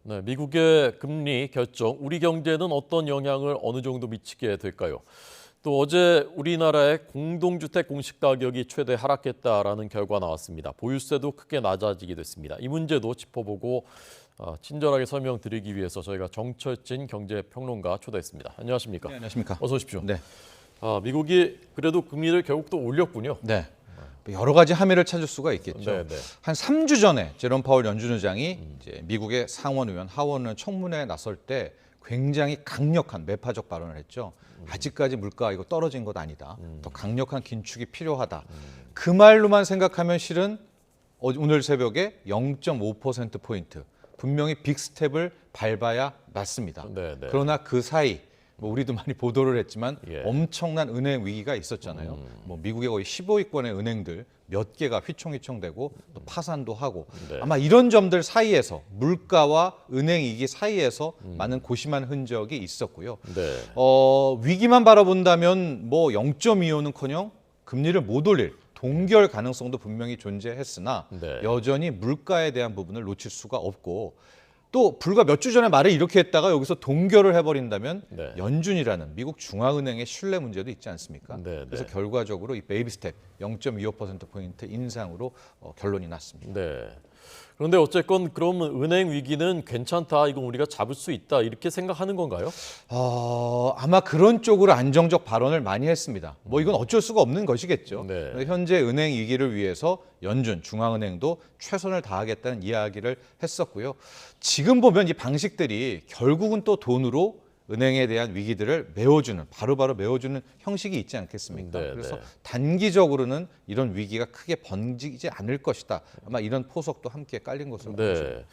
네, 미국의 금리 결정, 우리 경제에는 어떤 영향을 어느 정도 미치게 될까요? 또 어제 우리나라의 공동주택 공시가격이 최대 하락했다라는 결과 나왔습니다. 보유세도 크게 낮아지게 됐습니다. 이 문제도 짚어보고 친절하게 설명드리기 위해서 저희가 정철진 경제평론가 초대했습니다. 안녕하십니까? 네, 안녕하십니까? 어서 오십시오. 네. 미국이 그래도 금리를 결국 또 올렸군요. 네. 여러 가지 함의를 찾을 수가 있겠죠. 네, 네. 한 3주 전에 제롬 파월 연준 의장이 이제 미국의 상원의원, 하원의원 청문회에 나설 때 굉장히 강력한 매파적 발언을 했죠. 아직까지 물가 이거 떨어진 것 아니다. 더 강력한 긴축이 필요하다. 그 말로만 생각하면 실은 오늘 새벽에 0.5%포인트 분명히 빅스텝을 밟아야 맞습니다. 네, 네. 그러나 그 사이 우리도 많이 보도를 했지만 예. 엄청난 은행 위기가 있었잖아요. 미국의 거의 15위권의 은행들 몇 개가 휘청휘청되고 또 파산도 하고 네. 아마 이런 점들 사이에서 물가와 은행 위기 사이에서 많은 고심한 흔적이 있었고요. 네. 위기만 바라본다면 뭐 0.25는커녕 금리를 못 올릴 동결 가능성도 분명히 존재했으나 네. 여전히 물가에 대한 부분을 놓칠 수가 없고 또 불과 몇 주 전에 말을 이렇게 했다가 여기서 동결을 해버린다면 네. 연준이라는 미국 중앙은행의 신뢰 문제도 있지 않습니까? 네, 그래서 네. 결과적으로 이 베이비 스텝 0.25%포인트 인상으로 결론이 났습니다. 네. 그런데 어쨌건 그러면 은행 위기는 괜찮다, 이건 우리가 잡을 수 있다 이렇게 생각하는 건가요? 아마 그런 쪽으로 안정적 발언을 많이 했습니다. 뭐 이건 어쩔 수가 없는 것이겠죠. 네. 현재 은행 위기를 위해서 연준, 중앙은행도 최선을 다하겠다는 이야기를 했었고요. 지금 보면 이 방식들이 결국은 또 돈으로 은행에 대한 위기들을 메워주는, 바로바로 메워주는 형식이 있지 않겠습니까? 네, 그래서 네. 단기적으로는 이런 위기가 크게 번지지 않을 것이다. 아마 이런 포석도 함께 깔린 것으로 보입니다. 네.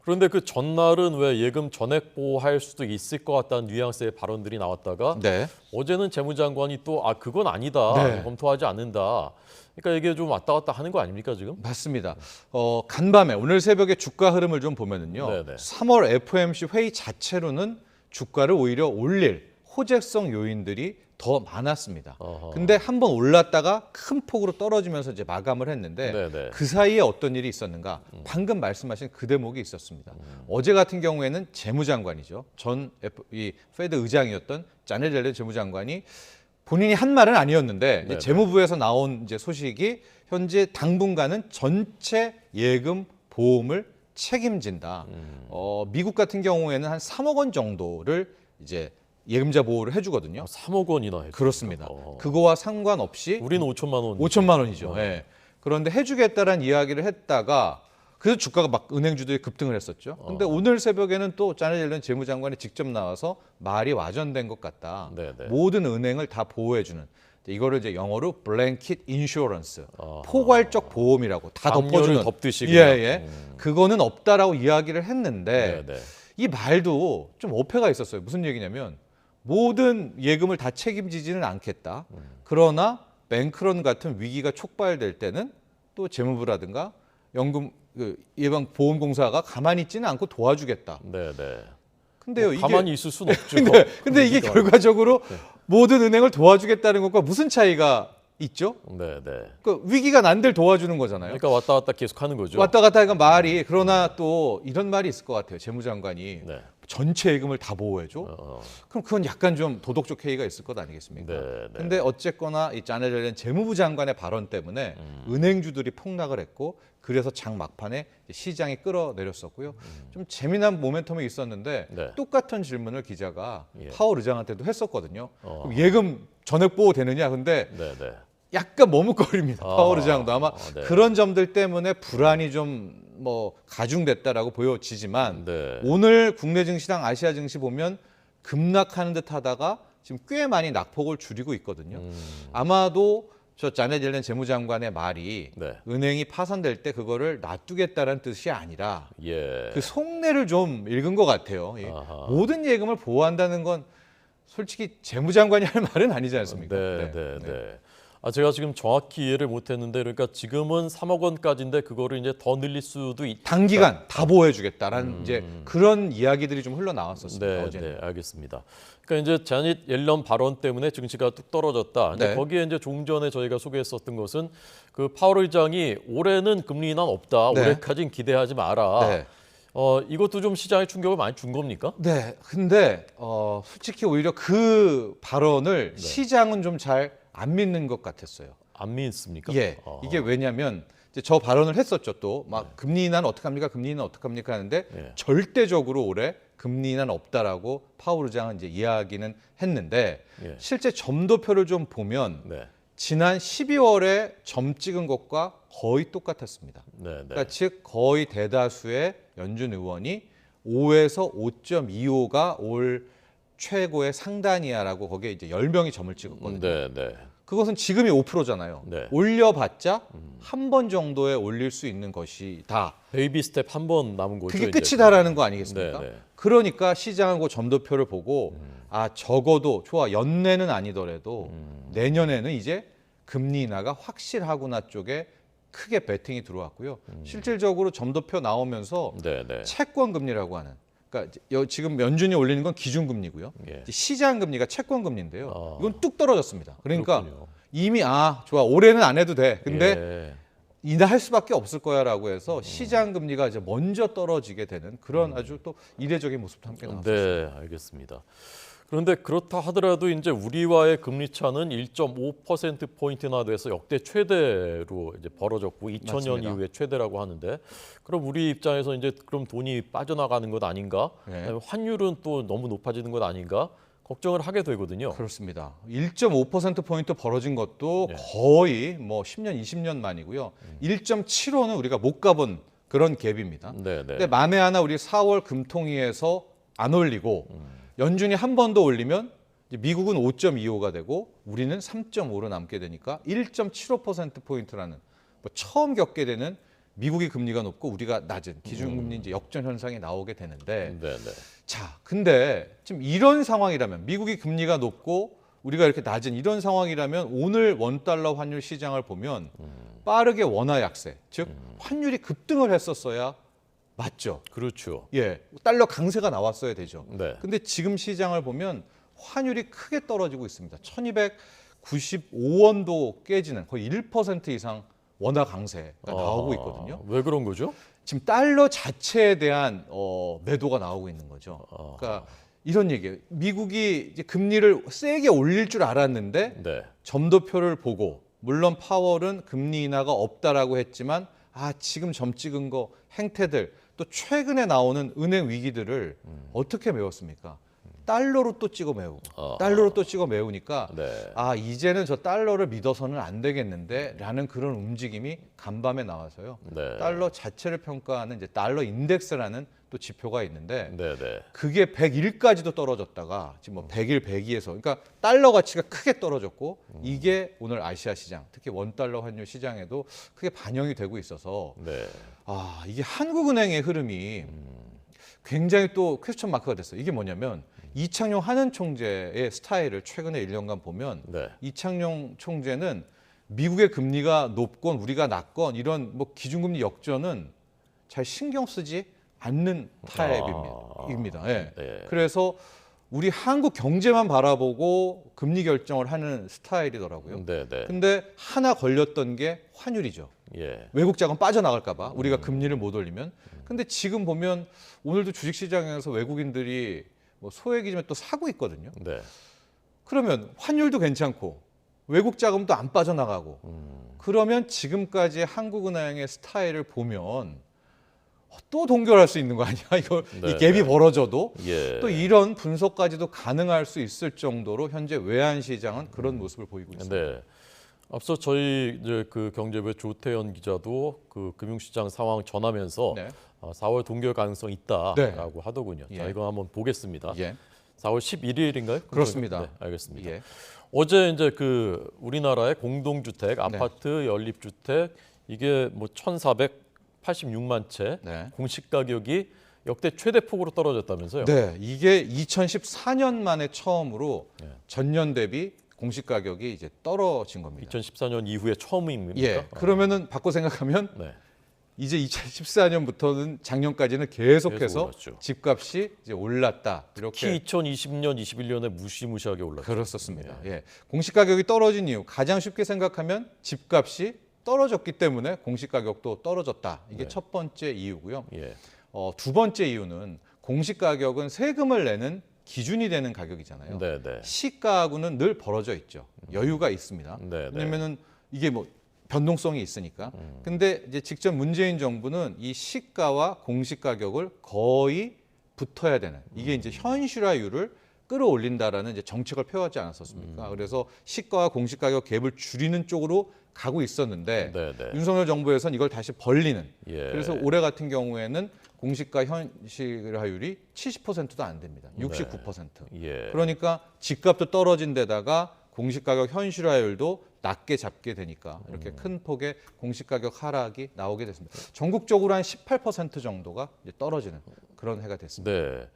그런데 그 전날은 왜 예금 전액 보호할 수도 있을 것 같다는 뉘앙스의 발언들이 나왔다가 네. 어제는 재무장관이 또 그건 아니다, 네. 검토하지 않는다. 그러니까 이게 좀 왔다 갔다 하는 거 아닙니까 지금? 맞습니다. 간밤에 오늘 새벽에 주가 흐름을 좀 보면은요. 네네. 3월 FOMC 회의 자체로는 주가를 오히려 올릴 호재성 요인들이 더 많았습니다. 어허. 근데 한번 올랐다가 큰 폭으로 떨어지면서 이제 마감을 했는데 네네. 그 사이에 어떤 일이 있었는가? 방금 말씀하신 그 대목이 있었습니다. 어제 같은 경우에는 재무장관이죠. 이 페드 의장이었던 자넷 옐런 재무장관이 본인이 한 말은 아니었는데 이제 네네. 재무부에서 나온 이제 소식이 현재 당분간은 전체 예금 보험을 책임진다. 미국 같은 경우에는 한 3억 원 정도를 이제 예금자 보호를 해주거든요. 3억 원이나 했죠. 그렇습니다. 그거와 상관없이 우리는 5천만 원. 5천만 원이죠. 예. 그런데 해주겠다라는 이야기를 했다가 그래서 주가가 막 은행주들이 급등을 했었죠. 근데 오늘 새벽에는 또 자넷 옐런 재무장관이 직접 나와서 말이 와전된 것 같다. 네네. 모든 은행을 다 보호해주는 이거를 이제 영어로 블랭킷 인슈어런스, 포괄적 보험이라고 다 담요를 덮어주는. 덮듯이 예, 그냥. 예. 그거는 없다라고 이야기를 했는데 네네. 이 말도 좀 어폐가 있었어요. 무슨 얘기냐면 모든 예금을 다 책임지지는 않겠다. 그러나 뱅크런 같은 위기가 촉발될 때는 또 재무부라든가 예방보험공사가 가만히 있지는 않고 도와주겠다. 네네. 근데요, 이게 가만히 있을 수는 없죠. 근데 이게 결과적으로 모든 은행을 도와주겠다는 것과 무슨 차이가 있죠? 네네. 그 위기가 난들 도와주는 거잖아요. 그러니까 왔다 갔다 계속 하는 거죠. 왔다 갔다 하니까 말이 그러나 또 이런 말이 있을 것 같아요. 재무장관이 네. 전체 예금을 다 보호해줘? 그럼 그건 약간 좀 도덕적 해이가 있을 것 아니겠습니까? 네, 네. 근데 어쨌거나 이 자넷 옐런 재무부 장관의 발언 때문에 은행주들이 폭락을 했고 그래서 장 막판에 시장이 끌어내렸었고요. 좀 재미난 모멘텀이 있었는데 네. 똑같은 질문을 기자가 예. 파월 의장한테도 했었거든요. 그럼 예금 전액 보호 되느냐? 근데 네네. 약간 머뭇거립니다. 파월 의장도 아마 네. 그런 점들 때문에 불안이 좀 가중됐다라고 보여지지만 네. 오늘 국내 증시랑 아시아 증시 보면 급락하는 듯하다가 지금 꽤 많이 낙폭을 줄이고 있거든요. 아마도 저 자넷 옐런 재무장관의 말이 네. 은행이 파산될 때 그거를 놔두겠다는 뜻이 아니라 예. 그 속내를 좀 읽은 것 같아요. 예. 아하. 모든 예금을 보호한다는 건 솔직히 재무장관이 할 말은 아니지 않습니까? 네, 네, 네. 제가 지금 정확히 이해를 못했는데, 그러니까 지금은 3억 원까지인데 그거를 이제 더 늘릴 수도 있다. 단기간 다 보호해주겠다라는 이제 그런 이야기들이 좀 흘러나왔었습니다. 네, 어제는. 네, 알겠습니다. 그러니까 이제 자닛 옐런 발언 때문에 증시가 뚝 떨어졌다. 근데 네. 거기에 이제 조금 전에 저희가 소개했었던 것은 그 파월 의장이 올해는 금리 인하 없다. 네. 올해까지는 기대하지 마라. 네. 이것도 좀 시장에 충격을 많이 준 겁니까? 네, 근데 솔직히 오히려 그 발언을 네. 시장은 좀 잘 안 믿는 것 같았어요. 안 믿습니까? 예, 이게 왜냐하면 이제 저 발언을 했었죠. 또 막 금리 인하는 어떡합니까? 금리 인하는 어떡합니까? 하는데 예. 절대적으로 올해 금리 인하는 없다라고 파월 의장은 이제 이야기는 했는데 예. 실제 점도표를 좀 보면 네. 지난 12월에 점 찍은 것과 거의 똑같았습니다. 네, 네. 그러니까 즉 거의 대다수의 연준 의원이 5에서 5.25가 올 최고의 상단이야라고 거기에 이제 10명이 점을 찍었거든요. 네, 네. 그것은 지금이 5%잖아요. 네. 올려봤자 한 번 정도에 올릴 수 있는 것이다. 베이비 스텝 한 번 남은 거죠. 그게 이제. 끝이다라는 거 아니겠습니까? 네, 네. 그러니까 시장은 그 점도표를 보고 적어도 좋아 연내는 아니더라도 내년에는 이제 금리 인하가 확실하구나 쪽에 크게 베팅이 들어왔고요. 실질적으로 점도표 나오면서 네, 네. 채권 금리라고 하는 그러니까 지금 연준이 올리는 건 기준 금리고요. 예. 시장 금리가 채권 금리인데요. 아. 이건 뚝 떨어졌습니다. 그러니까 그렇군요. 이미 좋아 올해는 안 해도 돼. 근데 예. 인하할 수밖에 없을 거야라고 해서 시장 금리가 이제 먼저 떨어지게 되는 그런 아주 또 이례적인 모습도 함께 나왔습니다. 네, 알겠습니다. 그런데 그렇다 하더라도 이제 우리와의 금리 차는 1.5% 포인트나 돼서 역대 최대로 이제 벌어졌고 2000년 맞습니다. 이후에 최대라고 하는데 그럼 우리 입장에서 이제 그럼 돈이 빠져나가는 것 아닌가? 네. 환율은 또 너무 높아지는 것 아닌가? 걱정을 하게 되거든요. 그렇습니다. 1.5% 포인트 벌어진 것도 네. 거의 뭐 10년, 20년 만이고요. 1.75는 우리가 못 가본 그런 갭입니다. 네, 네. 근데 만에 하나 우리 4월 금통위에서 안 올리고 연준이 한 번 더 올리면 이제 미국은 5.25가 되고 우리는 3.5로 남게 되니까 1.75% 포인트라는 뭐 처음 겪게 되는 미국이 금리가 높고 우리가 낮은 기준금리 이제 역전 현상이 나오게 되는데 네, 네. 자, 근데 지금 이런 상황이라면 미국이 금리가 높고 우리가 이렇게 낮은 이런 상황이라면 오늘 원달러 환율 시장을 보면 빠르게 원화 약세, 즉 환율이 급등을 했었어야 맞죠. 그렇죠. 예, 달러 강세가 나왔어야 되죠. 네. 근데 지금 시장을 보면 환율이 크게 떨어지고 있습니다. 1295원도 깨지는 거의 1% 이상 원화 강세가 나오고 있거든요. 왜 그런 거죠? 지금 달러 자체에 대한 매도가 나오고 있는 거죠. 그러니까 이런 얘기예요. 미국이 이제 금리를 세게 올릴 줄 알았는데 네. 점도표를 보고 물론 파월은 금리 인하가 없다라고 했지만 지금 점 찍은 거 행태들 또 최근에 나오는 은행 위기들을 어떻게 메웠습니까? 달러로 또 찍어 메우고 달러로 또 찍어 메우니까 네. 이제는 저 달러를 믿어서는 안 되겠는데 라는 그런 움직임이 간밤에 나와서요. 네. 달러 자체를 평가하는 이제 달러 인덱스라는 또 지표가 있는데 네, 네. 그게 101까지도 떨어졌다가 지금 뭐 100일, 102에서 그러니까 달러 가치가 크게 떨어졌고 이게 오늘 아시아 시장, 특히 원달러 환율 시장에도 크게 반영이 되고 있어서 네. 이게 한국은행의 흐름이 굉장히 또 퀘스천 마크가 됐어요. 이게 뭐냐면 이창용 한은 총재의 스타일을 최근에 1년간 보면 네. 이창용 총재는 미국의 금리가 높건 우리가 낮건 이런 뭐 기준금리 역전은 잘 신경 쓰지 않는 타입입니다. 예. 네. 그래서 우리 한국 경제만 바라보고 금리 결정을 하는 스타일이더라고요. 네, 네. 근데 하나 걸렸던 게 환율이죠. 예. 외국 자금 빠져나갈까 봐 우리가 금리를 못 올리면. 근데 지금 보면 오늘도 주식시장에서 외국인들이 뭐 소액이지만 또 사고 있거든요. 네. 그러면 환율도 괜찮고 외국 자금도 안 빠져나가고 그러면 지금까지 한국은행의 스타일을 보면 또 동결할 수 있는 거 아니야? 이거 네, 이 갭이 네. 벌어져도 예. 또 이런 분석까지도 가능할 수 있을 정도로 현재 외환 시장은 그런 모습을 보이고 있습니다. 네. 앞서 저희 이제 그 경제부의 조태현 기자도 그 금융시장 상황 전하면서 네. 4월 동결 가능성 있다라고 하더군요. 자, 예. 이거 한번 보겠습니다. 예. 4월 11일인가요? 그렇습니다. 네, 알겠습니다. 예. 어제 이제 그 우리나라의 공동주택, 아파트, 연립주택 이게 뭐 1,486만 채 네. 공시 가격이 역대 최대 폭으로 떨어졌다면서요? 네, 이게 2014년 만에 처음으로 네. 전년 대비 공시 가격이 이제 떨어진 겁니다. 2014년 이후에 처음입니까? 예. 그러면은 바꿔 생각하면 네. 이제 2014년부터는 작년까지는 계속해서 계속 올랐죠. 집값이 이제 올랐다. 특히 이렇게 2020년, 21년에 무시무시하게 올랐죠. 그렇었습니다. 예. 공시 가격이 떨어진 이유 가장 쉽게 생각하면 집값이 떨어졌기 때문에 공시 가격도 떨어졌다. 이게 네. 첫 번째 이유고요. 예. 두 번째 이유는 공시가격은 세금을 내는 기준이 되는 가격이잖아요. 네네. 시가하고는 늘 벌어져 있죠. 여유가 있습니다. 네네. 왜냐면은 이게 뭐 변동성이 있으니까. 근데 이제 직접 문재인 정부는 이 시가와 공시가격을 거의 붙어야 되는 이게 이제 현실화율을 끌어올린다라는 이제 정책을 펴왔지 않았었습니까? 그래서 시가와 공시가격 갭을 줄이는 쪽으로 가고 있었는데 네네. 윤석열 정부에서는 이걸 다시 벌리는. 예. 그래서 올해 같은 경우에는 공시가 현실화율이 70%도 안 됩니다. 69%. 예. 그러니까 집값도 떨어진 데다가 공시가격 현실화율도 낮게 잡게 되니까 이렇게 큰 폭의 공시가격 하락이 나오게 됐습니다. 전국적으로 한 18% 정도가 이제 떨어지는 그런 해가 됐습니다. 네.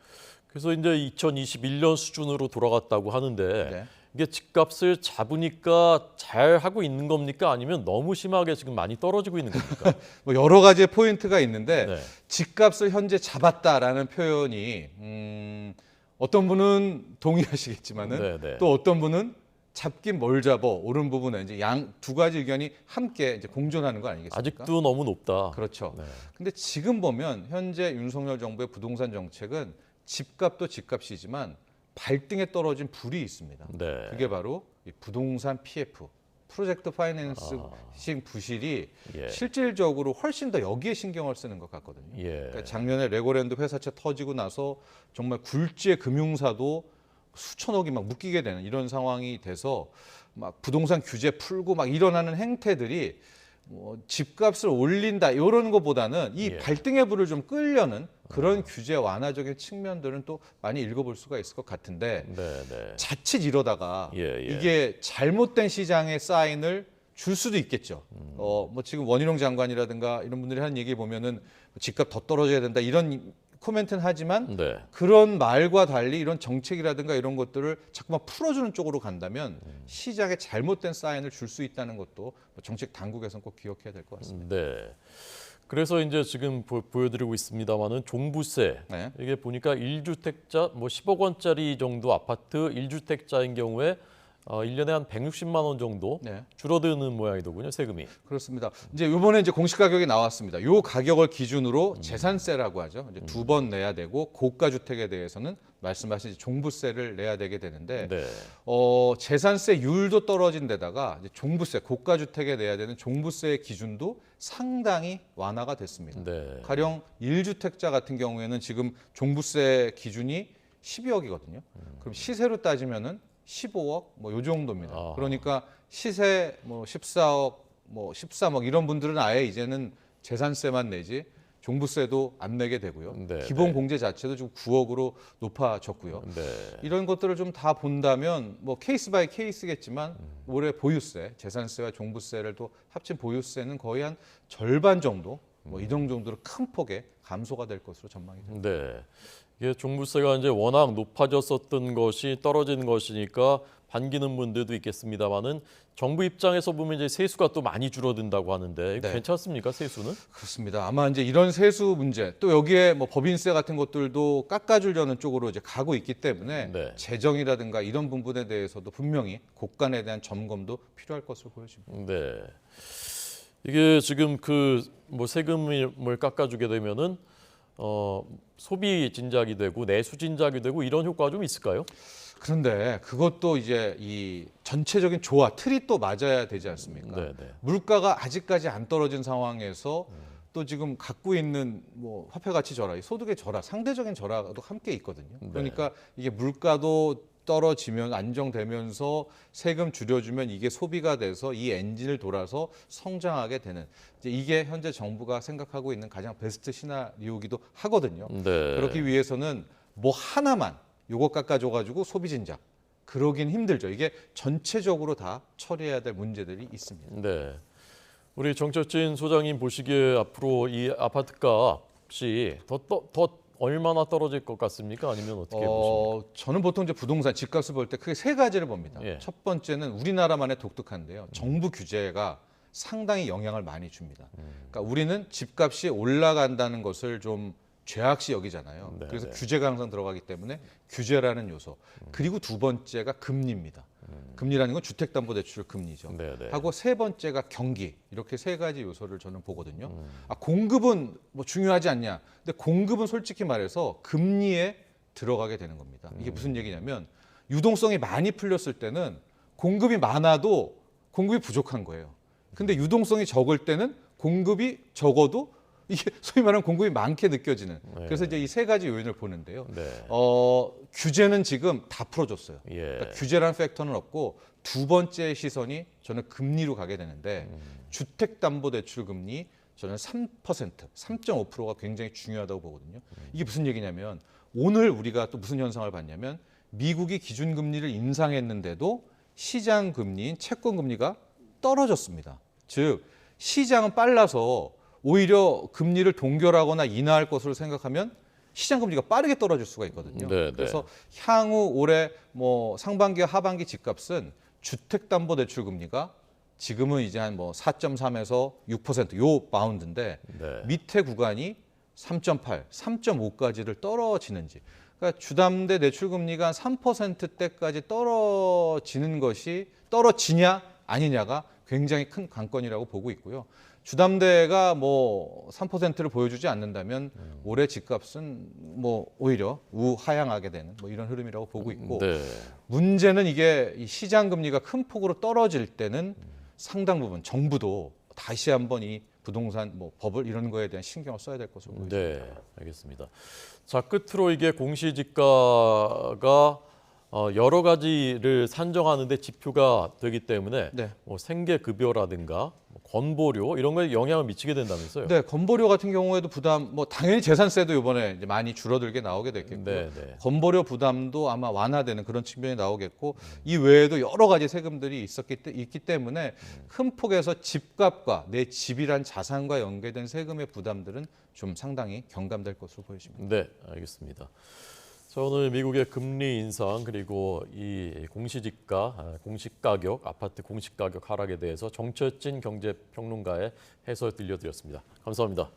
그래서 이제 2021년 수준으로 돌아갔다고 하는데 네. 이게 집값을 잡으니까 잘 하고 있는 겁니까? 아니면 너무 심하게 지금 많이 떨어지고 있는 겁니까? 뭐 여러 가지의 포인트가 있는데 네. 집값을 현재 잡았다라는 표현이 어떤 분은 동의하시겠지만은 네, 네. 또 어떤 분은 잡긴 뭘 잡어 옳은 부분은 이제 양 두 가지 의견이 함께 이제 공존하는 거 아니겠습니까? 아직도 너무 높다. 그렇죠. 네. 근데 지금 보면 현재 윤석열 정부의 부동산 정책은 집값도 집값이지만 발등에 떨어진 불이 있습니다. 네. 그게 바로 이 부동산 PF, 프로젝트 파이낸싱 부실이 예. 실질적으로 훨씬 더 여기에 신경을 쓰는 것 같거든요. 예. 그러니까 작년에 레고랜드 회사채 터지고 나서 정말 굴지의 금융사도 수천억이 막 묶이게 되는 이런 상황이 돼서 막 부동산 규제 풀고 막 일어나는 행태들이 뭐 집값을 올린다 이런 것보다는 이 예. 발등의 불을 좀 끌려는 그런 규제 완화적인 측면들은 또 많이 읽어볼 수가 있을 것 같은데 네, 네. 자칫 이러다가 예, 예. 이게 잘못된 시장의 사인을 줄 수도 있겠죠. 뭐 지금 원희룡 장관이라든가 이런 분들이 하는 얘기 보면은 집값 더 떨어져야 된다 이런 코멘트는 하지만 네. 그런 말과 달리 이런 정책이라든가 이런 것들을 자꾸만 풀어주는 쪽으로 간다면 시장에 잘못된 사인을 줄 수 있다는 것도 뭐 정책 당국에서는 꼭 기억해야 될 것 같습니다. 네. 그래서 이제 지금 보여드리고 있습니다만은 종부세 네. 이게 보니까 1주택자 뭐 10억 원짜리 정도 아파트 1주택자인 경우에 1년에 한 160만 원 정도 네. 줄어드는 모양이더군요, 세금이. 그렇습니다. 이제 이번에 이제 공시 가격이 나왔습니다. 요 가격을 기준으로 재산세라고 하죠. 이제 두 번 내야 되고 고가 주택에 대해서는 말씀하신 종부세를 내야 되게 되는데 네. 재산세율도 떨어진 데다가 이제 종부세 고가 주택에 내야 되는 종부세의 기준도 상당히 완화가 됐습니다. 네. 가령 1주택자 같은 경우에는 지금 종부세 기준이 12억이거든요. 그럼 시세로 따지면은 15억 뭐 요 정도입니다. 아하. 그러니까 시세 뭐 14억 뭐 13억 이런 분들은 아예 이제는 재산세만 내지 종부세도 안 내게 되고요. 네, 기본 네. 공제 자체도 지금 9억으로 높아졌고요. 네. 이런 것들을 좀 다 본다면 뭐 케이스 바이 케이스겠지만 올해 보유세, 재산세와 종부세를 또 합친 보유세는 거의 한 절반 정도 뭐 이동 정도로 큰 폭의 감소가 될 것으로 전망이 됩니다. 네. 이게 종부세가 이제 워낙 높아졌었던 것이 떨어진 것이니까 반기는 분들도 있겠습니다만은 정부 입장에서 보면 이제 세수가 또 많이 줄어든다고 하는데 네. 괜찮습니까, 세수는? 그렇습니다. 아마 이제 이런 세수 문제 또 여기에 뭐 법인세 같은 것들도 깎아주려는 쪽으로 이제 가고 있기 때문에 네. 재정이라든가 이런 부분에 대해서도 분명히 곳간에 대한 점검도 필요할 것으로 보여집니다. 네. 이게 지금 그 뭐 세금을 깎아주게 되면은 소비 진작이 되고 내수 진작이 되고 이런 효과가 좀 있을까요? 그런데 그것도 이제 이 전체적인 조화 틀이 또 맞아야 되지 않습니까? 네, 네. 물가가 아직까지 안 떨어진 상황에서 또 지금 갖고 있는 뭐 화폐 가치 절하, 소득의 절하, 상대적인 절하도 함께 있거든요. 그러니까 이게 물가도 떨어지면 안정되면서 세금 줄여주면 이게 소비가 돼서 이 엔진을 돌아서 성장하게 되는 이제 이게 현재 정부가 생각하고 있는 가장 베스트 시나리오기도 하거든요. 네. 그렇기 위해서는 뭐 하나만 요거 깎아줘가지고 소비 진작 그러긴 힘들죠. 이게 전체적으로 다 처리해야 될 문제들이 있습니다. 네. 우리 정철진 소장님 보시기에 앞으로 이 아파트가 혹시 더 얼마나 떨어질 것 같습니까? 아니면 어떻게 보십니까? 저는 보통 이제 부동산 집값을 볼 때 크게 세 가지를 봅니다. 예. 첫 번째는 우리나라만의 독특한데요. 정부 규제가 상당히 영향을 많이 줍니다. 그러니까 우리는 집값이 올라간다는 것을 좀 죄악시 여기잖아요. 네, 그래서 네. 규제가 항상 들어가기 때문에 규제라는 요소. 그리고 두 번째가 금리입니다. 금리라는 건 주택담보대출 금리죠. 네네. 하고 세 번째가 경기. 이렇게 세 가지 요소를 저는 보거든요. 공급은 뭐 중요하지 않냐. 근데 공급은 솔직히 말해서 금리에 들어가게 되는 겁니다. 이게 무슨 얘기냐면 유동성이 많이 풀렸을 때는 공급이 많아도 공급이 부족한 거예요. 근데 유동성이 적을 때는 공급이 적어도 이게 소위 말하는 공급이 많게 느껴지는. 그래서 이제 이 세 가지 요인을 보는데요. 네. 규제는 지금 다 풀어줬어요. 예. 그러니까 규제라는 팩터는 없고 두 번째 시선이 저는 금리로 가게 되는데 주택담보대출 금리 저는 3%, 3.5%가 굉장히 중요하다고 보거든요. 이게 무슨 얘기냐면 오늘 우리가 또 무슨 현상을 봤냐면 미국이 기준금리를 인상했는데도 시장 금리인 채권 금리가 떨어졌습니다. 즉 시장은 빨라서 오히려 금리를 동결하거나 인하할 것으로 생각하면 시장 금리가 빠르게 떨어질 수가 있거든요. 네, 그래서 향후 올해 뭐 상반기와 하반기 집값은 주택담보대출 금리가 지금은 이제 한 뭐 4.3에서 6%요 바운드인데 네. 밑에 구간이 3.8, 3.5까지를 떨어지는지. 그러니까 주담대 대출 금리가 한 3%대까지 떨어지냐 아니냐가 굉장히 큰 관건이라고 보고 있고요. 주담대가 뭐 3%를 보여주지 않는다면 올해 집값은 뭐 오히려 우하향하게 되는 뭐 이런 흐름이라고 보고 있고 네. 문제는 이게 이 시장 금리가 큰 폭으로 떨어질 때는 상당 부분 정부도 다시 한번 이 부동산 뭐 법을 이런 거에 대한 신경을 써야 될 것으로 보입니다. 네, 알겠습니다. 자, 끝으로 이게 공시지가가 여러 가지를 산정하는데 지표가 되기 때문에 네. 뭐 생계급여라든가 뭐 건보료 이런 거에 영향을 미치게 된다면서요? 네, 건보료 같은 경우에도 부담, 뭐 당연히 재산세도 이번에 이제 많이 줄어들게 나오게 됐겠고요. 네, 네. 건보료 부담도 아마 완화되는 그런 측면이 나오겠고 이 외에도 여러 가지 세금들이 있기 때문에 큰 폭에서 집값과 내 집이란 자산과 연계된 세금의 부담들은 좀 상당히 경감될 것으로 보여집니다. 네, 알겠습니다. 자, 오늘 미국의 금리 인상 그리고 이 공시지가, 공시가격, 아파트 공시가격 하락에 대해서 정철진 경제평론가의 해설 들려드렸습니다. 감사합니다.